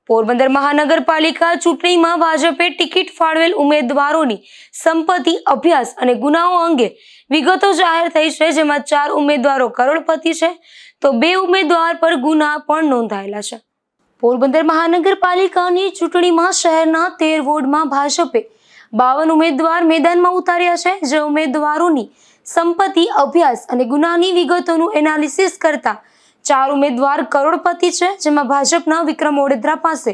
પોરબંદર મહાનગરપાલિકા ચૂંટણીમાં ભાજપે ટિકિટ ફાળવેલ ઉમેદવારોની સંપત્તિ, અભ્યાસ અને ગુનાઓ અંગે વિગતો જાહેર થઈ છે, જેમાં 4 ઉમેદવારો કરોડપતિ છે તો 2 ઉમેદવાર પર ગુના પણ નોંધાયેલા છે. પોરબંદર મહાનગરપાલિકાની ચૂંટણીમાં શહેરના 13 વોર્ડમાં ભાજપે 52 ઉમેદવાર મેદાનમાં ઉતાર્યા છે, જે ઉમેદવારોની સંપત્તિ, અભ્યાસ અને ગુનાની વિગતોનું એનાલિસિસ કરતા 4 ઉમેદવાર કરોડપતિ છે, જેમાં ભાજપના વિક્રમ ઓડેદરા પાસે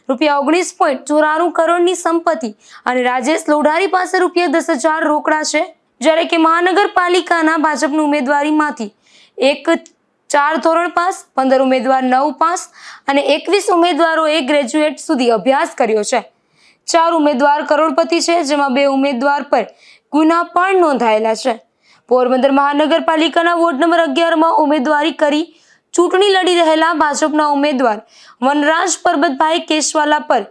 ₹19.94 કરોડની સંપત્તિ અને રાજેશ લોઢારી પાસે ₹10,000 રોકડા છે, જ્યારે કે મહાનગરપાલિકાના ભાજપની ઉમેદવારીમાંથી 4 ધોરણ પાસ, 15 ઉમેદવાર 9 પાસ અને 21 ઉમેદવારોએ ગ્રેજ્યુએટ સુધી અભ્યાસ કર્યો છે. 4 ઉમેદવાર કરોડપતિ છે, જેમાં 2 ઉમેદવાર પર ગુના પણ નોંધાયેલા છે. પોરબંદર મહાનગરપાલિકાના વોર્ડ નંબર 11માં ઉમેદવારી કરી ચૂંટણી લડી રહેલા ભાજપના ઉમેદવાર વનરાજ પરબતભાઈ કેશવાલા પર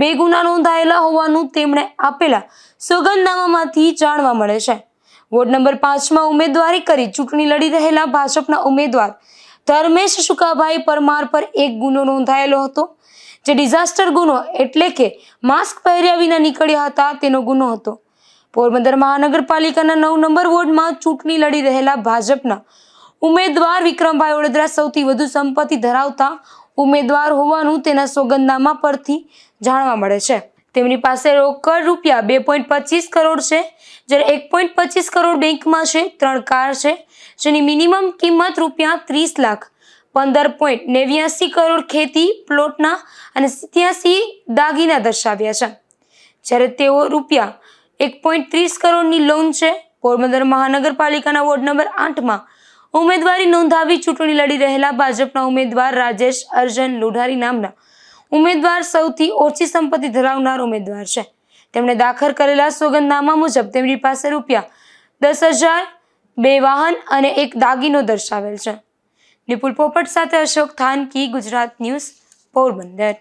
2 ગુના નોંધાયેલા હોવાનું તેમણે આપેલા સોગંદનામામાંથી જાણવા મળે છે. વોર્ડ નંબર 5માં ઉમેદવારી કરી ચૂંટણી લડી રહેલા ભાજપના ઉમેદવાર ધર્મેશ શુકાભાઈ પરમાર પર 1 ગુનો નોંધાયેલો હતો, જે ડિઝાસ્ટર ગુનો એટલે કે માસ્ક પહેર્યા વિના નીકળ્યા હતા તેનો ગુનો હતો. પોરબંદર મહાનગરપાલિકાના 9 નંબર વોર્ડમાં ચૂંટણી લડી રહેલા ભાજપના ઉમેદવાર વિક્રમભાઈ ઓડેદરા સૌથી વધુ સંપત્તિ ધરાવતા ઉમેદવાર હોવાનું તેના સોગંદનામા પરથી જાણવા મળે છે. તેમની પાસે રોકડ ₹2.25 કરોડ છે, જ્યારે 1.25 કરોડ બેંકમાં છે. 3 કાર છે, જેની મિનિમમ કિંમત ₹30 લાખ, 15.89 કરોડ ખેતી પ્લોટના અને 87 દાગીના દર્શાવ્યા છે, જ્યારે તેઓ ₹1.30 કરોડની લોન છે. પોરબંદર મહાનગરપાલિકાના વોર્ડ નંબર 8માં ઉમેદવારી નોંધાવી ચૂંટણી લડી રહેલા ભાજપના ઉમેદવાર રાજેશ અર્જન લોઢારી નામના ઉમેદવાર સૌથી ઓછી સંપત્તિ ધરાવનાર ઉમેદવાર છે. તેમણે દાખલ કરેલા સોગંદનામા મુજબ તેમની પાસે ₹10,000, 2 વાહન અને 1 દાગીનો દર્શાવેલ છે. નિપુલ પોપટ સાથે અશોક થાનકી, ગુજરાત ન્યૂઝ, પોરબંદર.